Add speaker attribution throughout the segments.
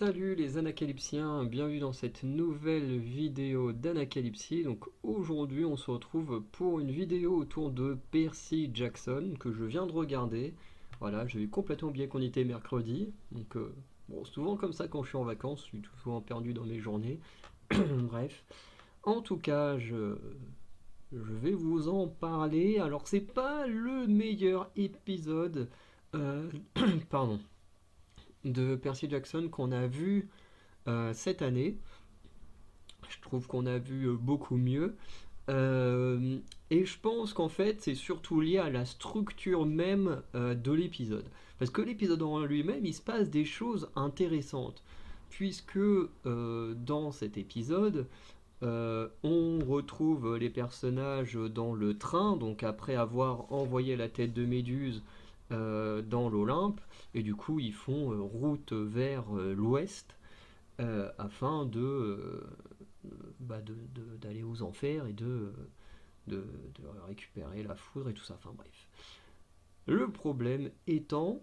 Speaker 1: Salut les anacalypsiens, bienvenue dans cette nouvelle vidéo d'Anacalypsie. Donc aujourd'hui on se retrouve pour une vidéo autour de Percy Jackson que je viens de regarder. Voilà, j'avais complètement oublié qu'on était mercredi. Donc bon, c'est souvent comme ça quand je suis en vacances, je suis tout souvent perdu dans mes journées. Bref, en tout cas je vais vous en parler. Alors c'est pas le meilleur épisode, euh, pardon, de Percy Jackson qu'on a vu cette année. Je trouve qu'on a vu beaucoup mieux. Euh, et je pense qu'en fait, c'est surtout lié à la structure même de l'épisode. Parce que l'épisode en lui-même, il se passe des choses intéressantes. Puisque dans cet épisode, on retrouve les personnages dans le train, donc après avoir envoyé la tête de Méduse dans l'Olympe, et du coup ils font route vers l'ouest afin d'aller aux enfers et de récupérer la foudre et tout ça. Enfin bref. Le problème étant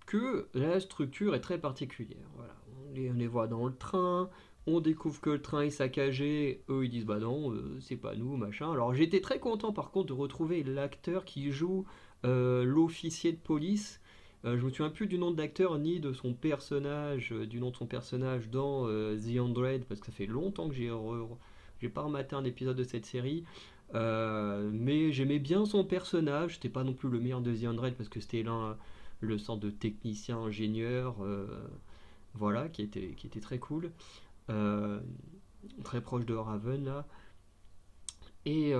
Speaker 1: que la structure est très particulière. Voilà. On les voit dans le train, on découvre que le train est saccagé, eux ils disent bah non, c'est pas nous, machin. Alors j'étais très content par contre de retrouver l'acteur qui joue l'officier de police. Je me souviens plus du nom de l'acteur ni de son personnage, du nom de son personnage dans The Hundred, parce que ça fait longtemps que j'ai pas rematé un épisode de cette série. Mais j'aimais bien son personnage, c'était pas non plus le meilleur de The Hundred parce que c'était l'un le sort de technicien ingénieur, voilà, qui était très cool, euh, très proche de Raven là. Et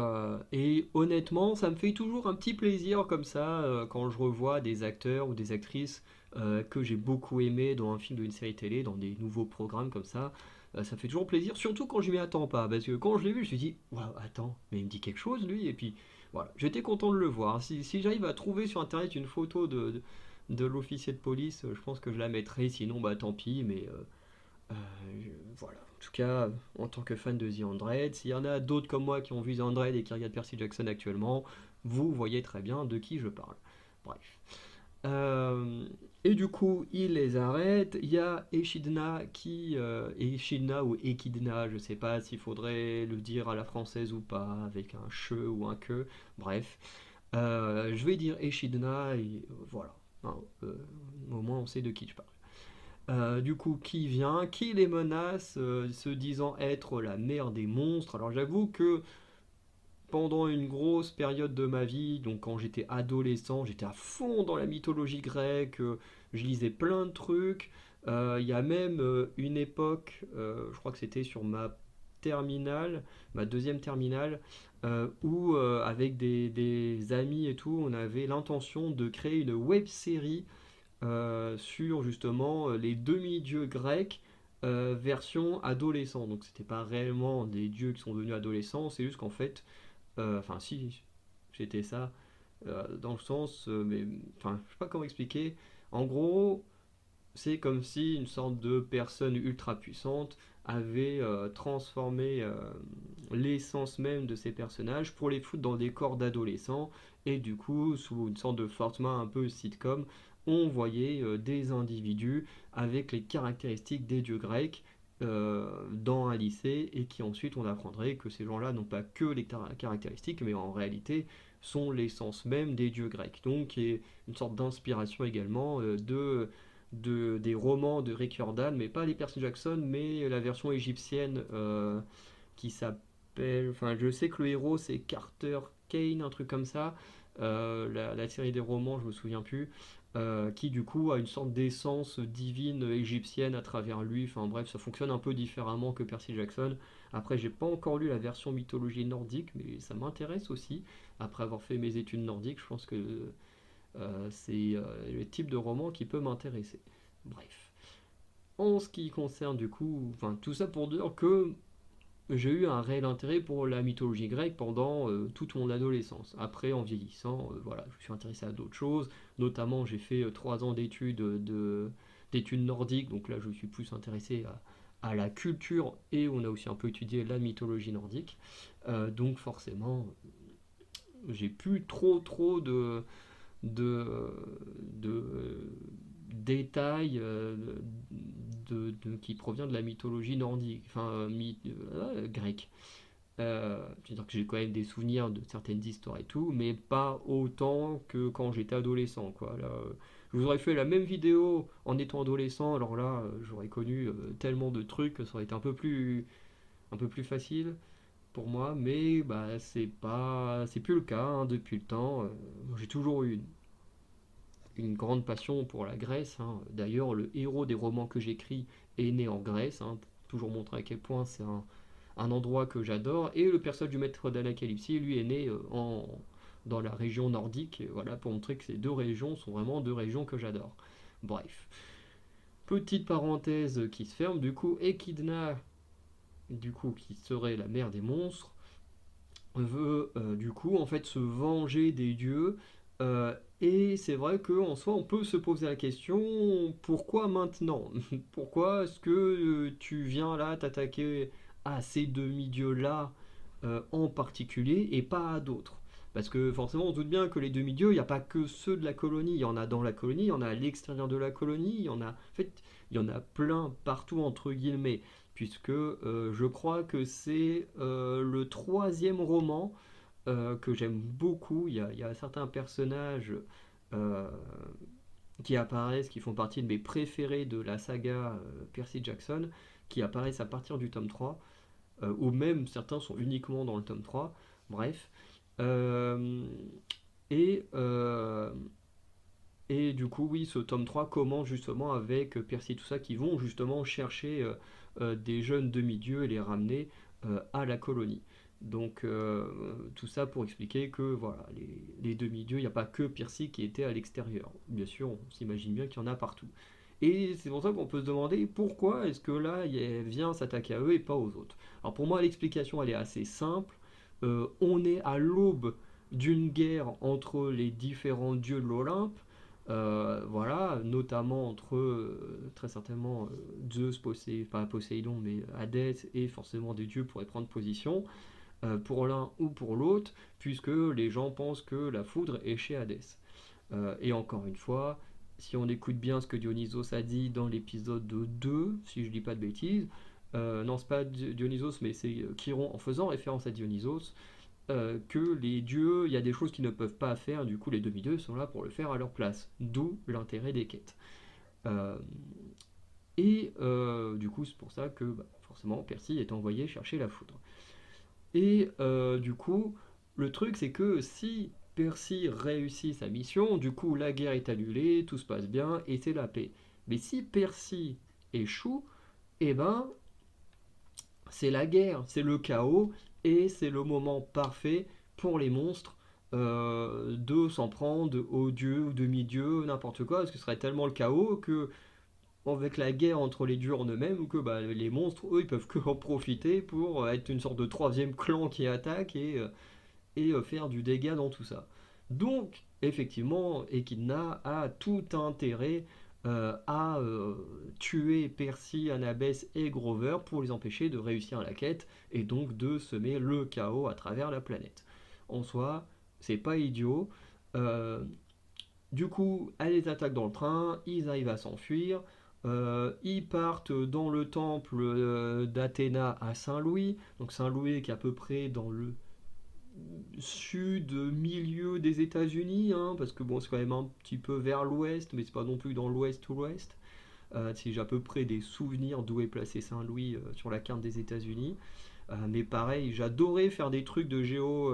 Speaker 1: honnêtement, ça me fait toujours un petit plaisir comme ça quand je revois des acteurs ou des actrices que j'ai beaucoup aimé dans un film ou une série télé, dans des nouveaux programmes comme ça. Ça fait toujours plaisir, surtout quand je m'y attends pas. Parce que quand je l'ai vu, je me suis dit, waouh, attends, mais il me dit quelque chose lui. Et puis voilà, j'étais content de le voir. Si j'arrive à trouver sur internet une photo de l'officier de police, je pense que je la mettrai. Sinon, bah tant pis, mais voilà. En tout cas, en tant que fan de The Hundred, s'il y en a d'autres comme moi qui ont vu The Hundred et qui regardent Percy Jackson actuellement, vous voyez très bien de qui je parle. Bref. Euh, et du coup, il les arrête. Il y a Echidna Echidna ou Echidna, je sais pas s'il faudrait le dire à la française ou pas, avec un che ou un que. Bref. Je vais dire Echidna et voilà. Hein, au moins on sait de qui je parle. Du coup, qui vient, qui les menace, se disant être la mère des monstres. Alors j'avoue que pendant une grosse période de ma vie, donc quand j'étais adolescent, j'étais à fond dans la mythologie grecque, je lisais plein de trucs. Il y a même une époque, je crois que c'était sur ma terminale, ma deuxième terminale, où avec des amis et tout, on avait l'intention de créer une web série sur justement les demi-dieux grecs version adolescent. Donc c'était pas réellement des dieux qui sont devenus adolescents, c'est juste qu'en fait, enfin si, c'était ça, dans le sens, mais enfin je sais pas comment expliquer. En gros, c'est comme si une sorte de personne ultra puissante avait transformé l'essence même de ces personnages pour les foutre dans des corps d'adolescents et du coup sous une sorte de format un peu sitcom on voyait des individus avec les caractéristiques des dieux grecs dans un lycée et qui ensuite on apprendrait que ces gens-là n'ont pas que les caractéristiques mais en réalité sont l'essence même des dieux grecs, donc qui est une sorte d'inspiration également des romans de Rick Jordan, mais pas les Percy Jackson, mais la version égyptienne qui s'appelle. Enfin, je sais que le héros c'est Carter Kane, un truc comme ça. La série des romans, je me souviens plus. Qui du coup a une sorte d'essence divine égyptienne à travers lui. Enfin bref, ça fonctionne un peu différemment que Percy Jackson. Après, j'ai pas encore lu la version mythologie nordique, mais ça m'intéresse aussi. Après avoir fait mes études nordiques, je pense que c'est le type de roman qui peut m'intéresser. Bref. En ce qui concerne du coup, enfin tout ça pour dire que j'ai eu un réel intérêt pour la mythologie grecque pendant toute mon adolescence. Après, en vieillissant, voilà, je me suis intéressé à d'autres choses. Notamment, j'ai fait 3 ans d'études nordiques, donc là, je suis plus intéressé à la culture et on a aussi un peu étudié la mythologie nordique. Donc forcément, j'ai plus trop de, de détails qui provient de la mythologie nordique, enfin grecque. C'est-à-dire que j'ai quand même des souvenirs de certaines histoires et tout, mais pas autant que quand j'étais adolescent, quoi. Là, je vous aurais fait la même vidéo en étant adolescent, alors là, j'aurais connu tellement de trucs que ça aurait été un peu plus facile pour moi, mais bah c'est plus le cas hein, depuis le temps. Moi, j'ai toujours eu une grande passion pour la Grèce, hein. D'ailleurs, le héros des romans que j'écris est né en Grèce, hein, pour toujours montrer à quel point c'est un endroit que j'adore. Et le personnage du maître d'Anacalypsie, lui, est né dans la région nordique. Et voilà, pour montrer que ces deux régions sont vraiment deux régions que j'adore. Bref, petite parenthèse qui se ferme. Du coup, Echidna, du coup, qui serait la mère des monstres, veut du coup en fait se venger des dieux. Et c'est vrai qu'en soi, on peut se poser la question pourquoi maintenant? Pourquoi est-ce que tu viens là t'attaquer à ces demi-dieux-là en particulier et pas à d'autres? Parce que forcément, on se doute bien que les demi-dieux, il n'y a pas que ceux de la colonie. Il y en a dans la colonie, il y en a à l'extérieur de la colonie, il y en a, en fait, il y en a plein partout, entre guillemets, puisque je crois que c'est le troisième roman que j'aime beaucoup. Il y a certains personnages euh, qui apparaissent, qui font partie de mes préférés de la saga Percy Jackson, qui apparaissent à partir du tome 3, ou même certains sont uniquement dans le tome 3. Bref. Euh, et, euh, et du coup, oui, ce tome 3 commence justement avec Percy et tout ça, qui vont justement chercher des jeunes demi-dieux et les ramener à la colonie. Donc tout ça pour expliquer que voilà, les demi-dieux, il n'y a pas que Percy qui était à l'extérieur. Bien sûr, on s'imagine bien qu'il y en a partout. Et c'est pour ça qu'on peut se demander pourquoi est-ce que là, il vient s'attaquer à eux et pas aux autres. Alors pour moi, l'explication, elle est assez simple. On est à l'aube d'une guerre entre les différents dieux de l'Olympe. Voilà, notamment entre très certainement Zeus, pas Poséidon, mais Hadès, et forcément des dieux pourraient prendre position pour l'un ou pour l'autre, puisque les gens pensent que la foudre est chez Hadès. Et encore une fois, si on écoute bien ce que Dionysos a dit dans l'épisode 2, si je dis pas de bêtises, non, c'est pas Dionysos, mais c'est Chiron en faisant référence à Dionysos, que les dieux, il y a des choses qu'ils ne peuvent pas faire, du coup les demi-dieux sont là pour le faire à leur place, d'où l'intérêt des quêtes. Euh, du coup c'est pour ça que bah, forcément Percy est envoyé chercher la foudre. Et du coup, le truc c'est que si Percy réussit sa mission, du coup la guerre est annulée, tout se passe bien et c'est la paix. Mais si Percy échoue, eh ben c'est la guerre, c'est le chaos, et c'est le moment parfait pour les monstres de s'en prendre aux dieux ou demi-dieux, n'importe quoi, parce que ce serait tellement le chaos que, avec la guerre entre les dieux en eux-mêmes, que bah, les monstres, eux, ils peuvent que en profiter pour être une sorte de troisième clan qui attaque et faire du dégât dans tout ça. Donc, effectivement, Echidna a tout intérêt à tuer Percy, Annabeth et Grover pour les empêcher de réussir la quête et donc de semer le chaos à travers la planète. En soi, c'est pas idiot. Euh, du coup, elle les attaque dans le train, ils arrivent à s'enfuir. Ils partent dans le temple d'Athéna à Saint-Louis. Donc Saint-Louis qui est à peu près dans le sud, milieu des États-Unis, hein, parce que bon, c'est quand même un petit peu vers l'ouest, mais c'est pas non plus dans l'ouest ou l'ouest. Si j'ai à peu près des souvenirs d'où est placé Saint-Louis sur la carte des États-Unis. Mais pareil, j'adorais faire des trucs de géo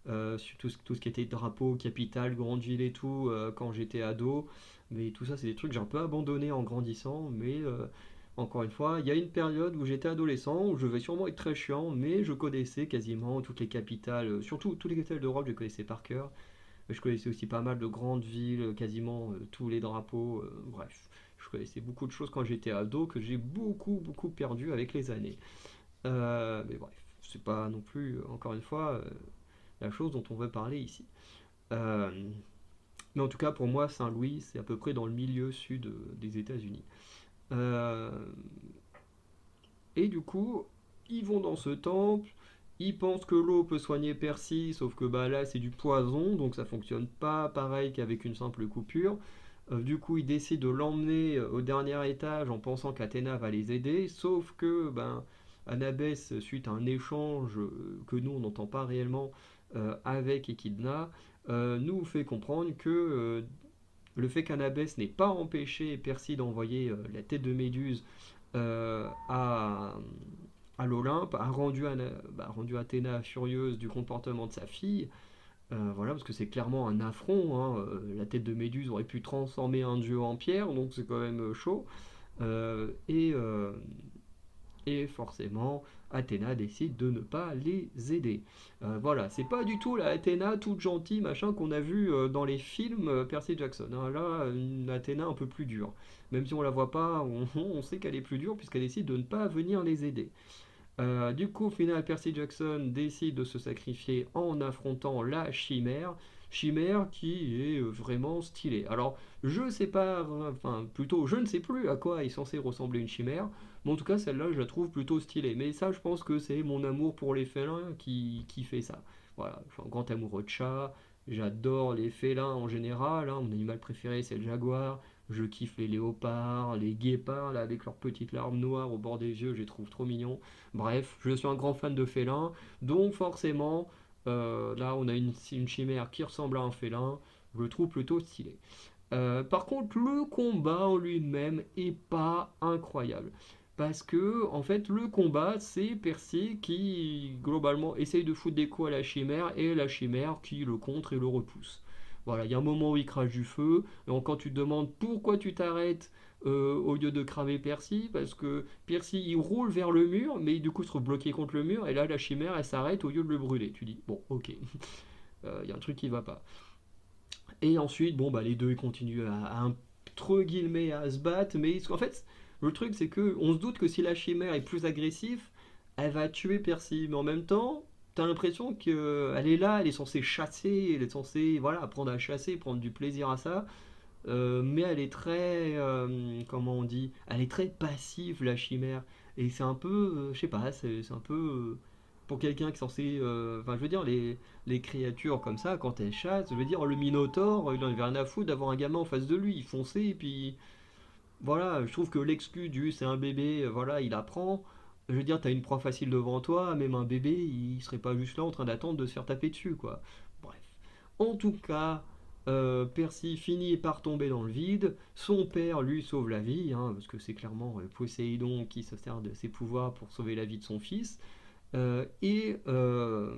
Speaker 1: sur tout ce qui était drapeau, capitale, grande ville et tout quand j'étais ado. Mais tout ça, c'est des trucs que j'ai un peu abandonné en grandissant. Mais encore une fois, il y a une période où j'étais adolescent, où je vais sûrement être très chiant, mais je connaissais quasiment toutes les capitales, surtout toutes les capitales d'Europe, je les connaissais par cœur. Je connaissais aussi pas mal de grandes villes, quasiment tous les drapeaux, bref. Je connaissais beaucoup de choses quand j'étais ado que j'ai beaucoup perdu avec les années. Mais bref, c'est pas non plus, encore une fois, la chose dont on veut parler ici. Euh, mais en tout cas, pour moi, Saint-Louis, c'est à peu près dans le milieu sud des États-Unis. Euh, et du coup, ils vont dans ce temple, ils pensent que l'eau peut soigner Percy, sauf que bah là c'est du poison, donc ça fonctionne pas pareil qu'avec une simple coupure. Du coup, ils décident de l'emmener au dernier étage en pensant qu'Athéna va les aider, sauf que ben, Annabeth, suite à un échange que nous on n'entend pas réellement avec Echidna, nous fait comprendre que le fait qu'Annabeth n'ait pas empêché Percy d'envoyer la tête de Méduse à l'Olympe a rendu Athéna furieuse du comportement de sa fille. Voilà, parce que c'est clairement un affront, hein. La tête de Méduse aurait pu transformer un dieu en pierre, donc c'est quand même chaud. Euh, et, euh, et forcément, Athéna décide de ne pas les aider. Voilà, c'est pas du tout la Athéna toute gentille, machin, qu'on a vu dans les films Percy Jackson, hein. Là, une Athéna un peu plus dure. Même si on la voit pas, on sait qu'elle est plus dure puisqu'elle décide de ne pas venir les aider. Du coup, au final, Percy Jackson décide de se sacrifier en affrontant la chimère. Chimère qui est vraiment stylée. Alors, je sais pas, enfin, plutôt, je ne sais plus à quoi est censé ressembler une chimère, mais en tout cas, celle-là, je la trouve plutôt stylée. Mais ça, je pense que c'est mon amour pour les félins qui fait ça. Voilà, je suis un grand amoureux de chats, j'adore les félins en général, hein. Mon animal préféré, c'est le jaguar. Je kiffe les léopards, les guépards, là, avec leurs petites larmes noires au bord des yeux, je les trouve trop mignons. Bref, je suis un grand fan de félins, donc forcément, là on a une chimère qui ressemble à un félin, je le trouve plutôt stylé. Par contre, le combat en lui-même est pas incroyable. Parce que, en fait, le combat, c'est Percy qui, globalement, essaye de foutre des coups à la chimère et la chimère qui le contre et le repousse. Voilà, il y a un moment où il crache du feu, et quand tu te demandes pourquoi tu t'arrêtes au lieu de cramer Percy, parce que Percy il roule vers le mur, mais du coup il se trouve bloqué contre le mur, et là la chimère elle s'arrête au lieu de le brûler. Tu dis, bon, ok, il y a un truc qui va pas. Et ensuite, bon, bah les deux ils continuent entre guillemets à se battre, mais en fait, le truc c'est que on se doute que si la chimère est plus agressive, elle va tuer Percy, mais en même temps, t'as l'impression qu'elle est là, elle est censée chasser, elle est censée voilà, apprendre à chasser, prendre du plaisir à ça. Mais elle est très, comment on dit, elle est très passive la chimère. Et c'est un peu, je sais pas, c'est un peu pour quelqu'un qui est censé, enfin je veux dire les créatures comme ça quand elles chassent, je veux dire le Minotaure, il en avait rien à foutre d'avoir un gamin en face de lui, il fonçait et puis voilà, je trouve que l'excuse du c'est un bébé, voilà, il apprend. Je veux dire, t'as une proie facile devant toi, même un bébé, il serait pas juste là en train d'attendre de se faire taper dessus, quoi. Bref. En tout cas, Percy finit par tomber dans le vide. Son père lui sauve la vie, hein, parce que c'est clairement Poséidon qui se sert de ses pouvoirs pour sauver la vie de son fils. Euh, et, euh,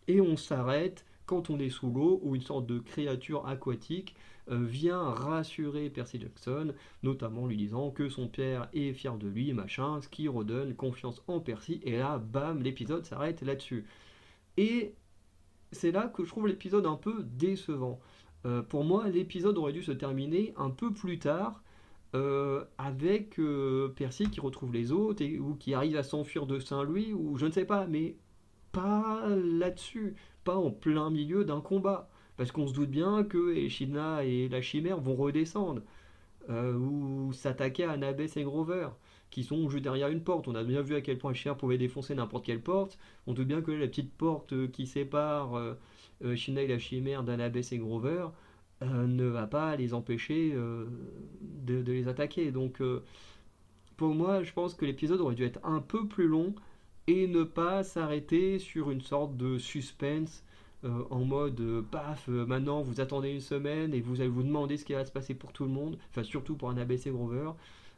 Speaker 1: et on s'arrête quand on est sous l'eau, où une sorte de créature aquatique vient rassurer Percy Jackson, notamment lui disant que son père est fier de lui, machin, ce qui redonne confiance en Percy. Et là, bam, l'épisode s'arrête là-dessus. Et c'est là que je trouve l'épisode un peu décevant. Pour moi, l'épisode aurait dû se terminer un peu plus tard, avec Percy qui retrouve les autres ou qui arrive à s'enfuir de Saint-Louis, ou je ne sais pas, mais pas là-dessus, pas en plein milieu d'un combat. Parce qu'on se doute bien que Echidna et la chimère vont redescendre ou s'attaquer à Annabeth et Grover, qui sont juste derrière une porte. On a bien vu à quel point Cher pouvait défoncer n'importe quelle porte. On doute bien que la petite porte qui sépare Echidna et la chimère d'Annabeth et Grover ne va pas les empêcher de les attaquer. Donc pour moi, je pense que l'épisode aurait dû être un peu plus long et ne pas s'arrêter sur une sorte de suspense en mode paf, maintenant vous attendez une semaine et vous allez vous demander ce qui va se passer pour tout le monde, enfin surtout pour un ABC Grover.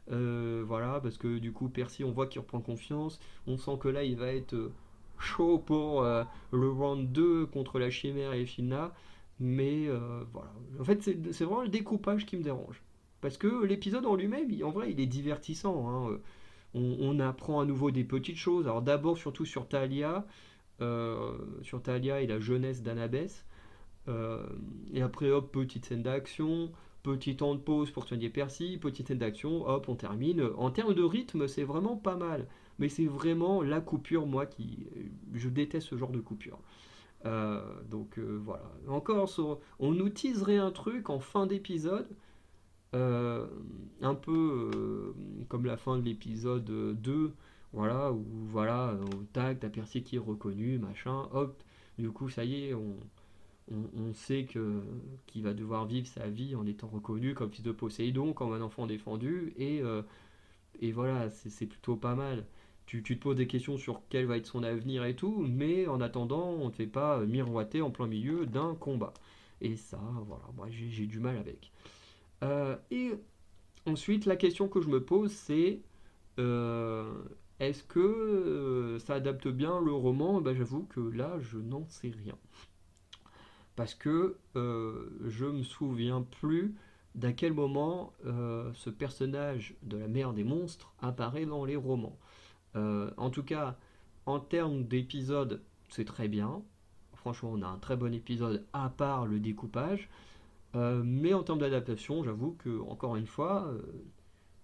Speaker 1: Voilà, parce que du coup Percy on voit qu'il reprend confiance, on sent que là il va être chaud pour le round 2 contre la chimère et Echidna, mais voilà. En fait c'est vraiment le découpage qui me dérange. Parce que l'épisode en lui-même, en vrai, il est divertissant, hein. On apprend à nouveau des petites choses. Alors d'abord, surtout sur Talia et la jeunesse d'Annabeth. Euh, et après, hop, petite scène d'action, petit temps de pause pour soigner Percy, petite scène d'action, hop, on termine. En termes de rythme, c'est vraiment pas mal. Mais c'est vraiment la coupure, moi, qui... Je déteste ce genre de coupure. Donc voilà. Encore, on nous teaserait un truc en fin d'épisode, euh, un peu comme la fin de l'épisode 2, voilà, où voilà, au tac, t'as Percy qui est reconnu, machin, hop, du coup, ça y est, On sait qu'il va devoir vivre sa vie en étant reconnu comme fils de Poséidon, comme un enfant défendu, et voilà, c'est plutôt pas mal. Tu te poses des questions sur quel va être son avenir et tout, mais en attendant, on ne te fait pas miroiter en plein milieu d'un combat. Et ça, voilà, moi j'ai du mal avec. Et ensuite, la question que je me pose, c'est euh, est-ce que ça adapte bien le roman? Ben, j'avoue que là, je n'en sais rien. Parce que je me souviens plus d'à quel moment ce personnage de la mère des monstres apparaît dans les romans. En tout cas, en termes d'épisodes, c'est très bien. Franchement, on a un très bon épisode à part le découpage. Mais en termes d'adaptation, j'avoue que, encore une fois,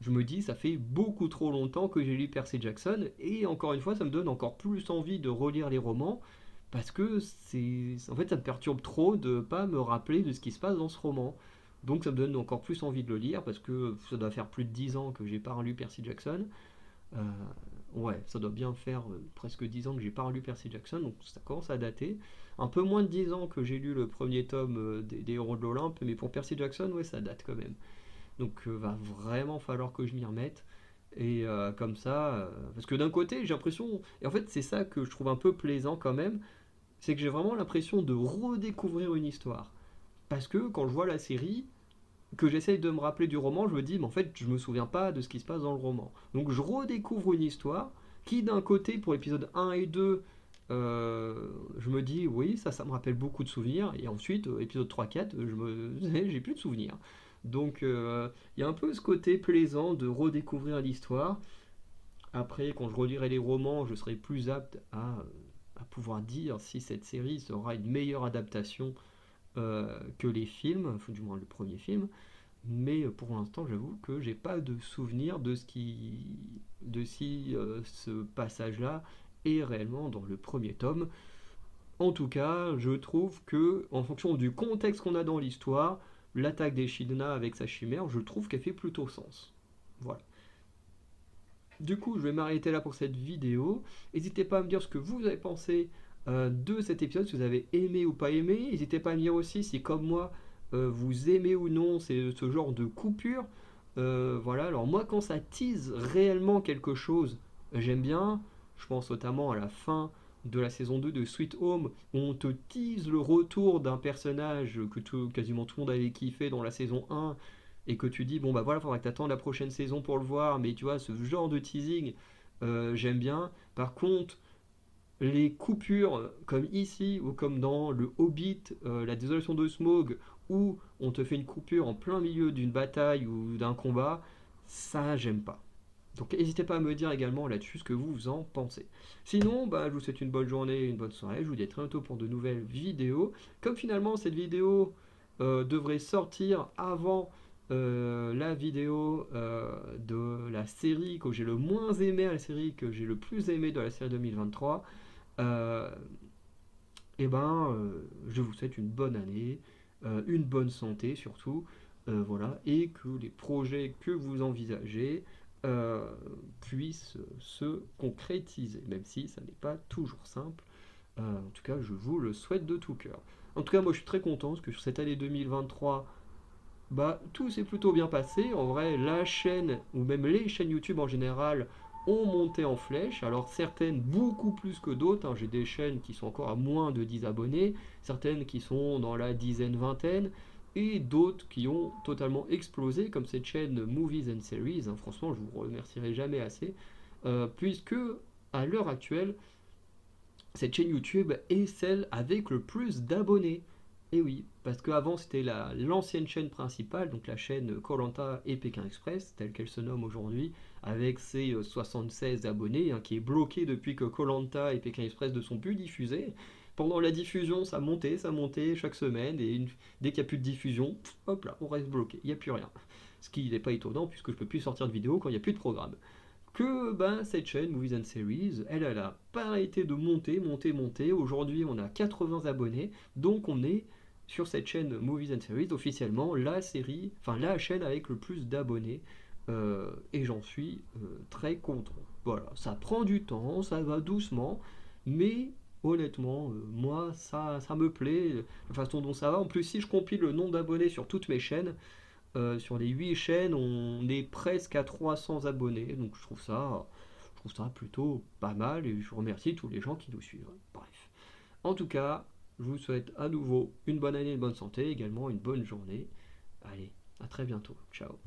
Speaker 1: je me dis, ça fait beaucoup trop longtemps que j'ai lu Percy Jackson, et encore une fois, ça me donne encore plus envie de relire les romans, parce que en fait, ça me perturbe trop de pas me rappeler de ce qui se passe dans ce roman. Donc ça me donne encore plus envie de le lire, parce que ça doit faire plus de 10 ans que j'ai pas relu Percy Jackson. Euh, ouais, ça doit bien faire presque 10 ans que j'ai pas relu Percy Jackson, donc ça commence à dater. Un peu moins de 10 ans que j'ai lu le premier tome des Héros de l'Olympe, mais pour Percy Jackson, ouais, ça date quand même. Donc va vraiment falloir que je m'y remette. Et comme ça, parce que d'un côté, j'ai l'impression, et en fait c'est ça que je trouve un peu plaisant quand même, c'est que j'ai vraiment l'impression de redécouvrir une histoire. Parce que quand je vois la série, que j'essaye de me rappeler du roman, je me dis, mais en fait, je me souviens pas de ce qui se passe dans le roman. Donc je redécouvre une histoire qui, d'un côté, pour l'épisode 1 et 2, je me dis, oui, ça me rappelle beaucoup de souvenirs. Et ensuite, épisode 3-4, j'ai plus de souvenirs. Donc il y a un peu ce côté plaisant de redécouvrir l'histoire. Après, quand je relirai les romans, je serai plus apte à pouvoir dire si cette série sera une meilleure adaptation que les films, enfin, du moins le premier film. Mais pour l'instant, j'avoue que j'ai pas de souvenir de si ce passage-là est réellement dans le premier tome. En tout cas, je trouve que, en fonction du contexte qu'on a dans l'histoire, l'attaque d'Echidna avec sa chimère, je trouve qu'elle fait plutôt sens. Voilà. Du coup, je vais m'arrêter là pour cette vidéo. N'hésitez pas à me dire ce que vous avez pensé de cet épisode, si vous avez aimé ou pas aimé. N'hésitez pas à me dire aussi si, comme moi, vous aimez ou non ce genre de coupure. Voilà, alors moi, quand ça tease réellement quelque chose, j'aime bien. Je pense notamment à la fin de la saison 2 de Sweet Home, où on te tease le retour d'un personnage que quasiment tout le monde avait kiffé dans la saison 1, et que tu dis, bon bah voilà, il faudra que tu attendes la prochaine saison pour le voir, mais tu vois, ce genre de teasing, j'aime bien. Par contre, les coupures, comme ici, ou comme dans le Hobbit, la désolation de Smaug, où on te fait une coupure en plein milieu d'une bataille ou d'un combat, ça j'aime pas. Donc n'hésitez pas à me dire également là-dessus ce que vous en pensez. Sinon, bah, je vous souhaite une bonne journée, une bonne soirée. Je vous dis à très bientôt pour de nouvelles vidéos. Comme finalement cette vidéo devrait sortir avant la vidéo de la série que j'ai le moins aimé, la série que j'ai le plus aimé de la série 2023, euh, je vous souhaite une bonne année, une bonne santé surtout, voilà, et que les projets que vous envisagez euh, puissent se concrétiser, même si ça n'est pas toujours simple. En tout cas, je vous le souhaite de tout cœur. En tout cas, moi je suis très content parce que sur cette année 2023, bah, tout s'est plutôt bien passé. En vrai, la chaîne, ou même les chaînes YouTube en général, ont monté en flèche. Alors certaines beaucoup plus que d'autres, hein. J'ai des chaînes qui sont encore à moins de 10 abonnés, certaines qui sont dans la dizaine, vingtaine, et d'autres qui ont totalement explosé, comme cette chaîne Movies and Series, hein. Franchement, je vous remercierai jamais assez, puisque à l'heure actuelle, cette chaîne YouTube est celle avec le plus d'abonnés. Et oui, parce qu'avant c'était l'ancienne chaîne principale, donc la chaîne Koh-Lanta et Pékin Express, telle qu'elle se nomme aujourd'hui, avec ses 76 abonnés, hein, qui est bloquée depuis que Koh-Lanta et Pékin Express ne sont plus diffusés. Pendant la diffusion, ça montait chaque semaine, et dès qu'il n'y a plus de diffusion, hop là, on reste bloqué, il n'y a plus rien. Ce qui n'est pas étonnant, puisque je ne peux plus sortir de vidéo quand il n'y a plus de programme. Que ben, cette chaîne Movies and Series, elle a pas arrêté de monter. Aujourd'hui, on a 80 abonnés, donc on est sur cette chaîne Movies and Series officiellement la série, enfin la chaîne avec le plus d'abonnés, et j'en suis très content. Voilà, ça prend du temps, ça va doucement, mais honnêtement, moi, ça me plaît, la façon dont ça va. En plus, si je compile le nombre d'abonnés sur toutes mes chaînes, sur les 8 chaînes, on est presque à 300 abonnés, donc je trouve ça plutôt pas mal, et je remercie tous les gens qui nous suivent. Bref. En tout cas, je vous souhaite à nouveau une bonne année, une bonne santé, également une bonne journée. Allez, à très bientôt. Ciao.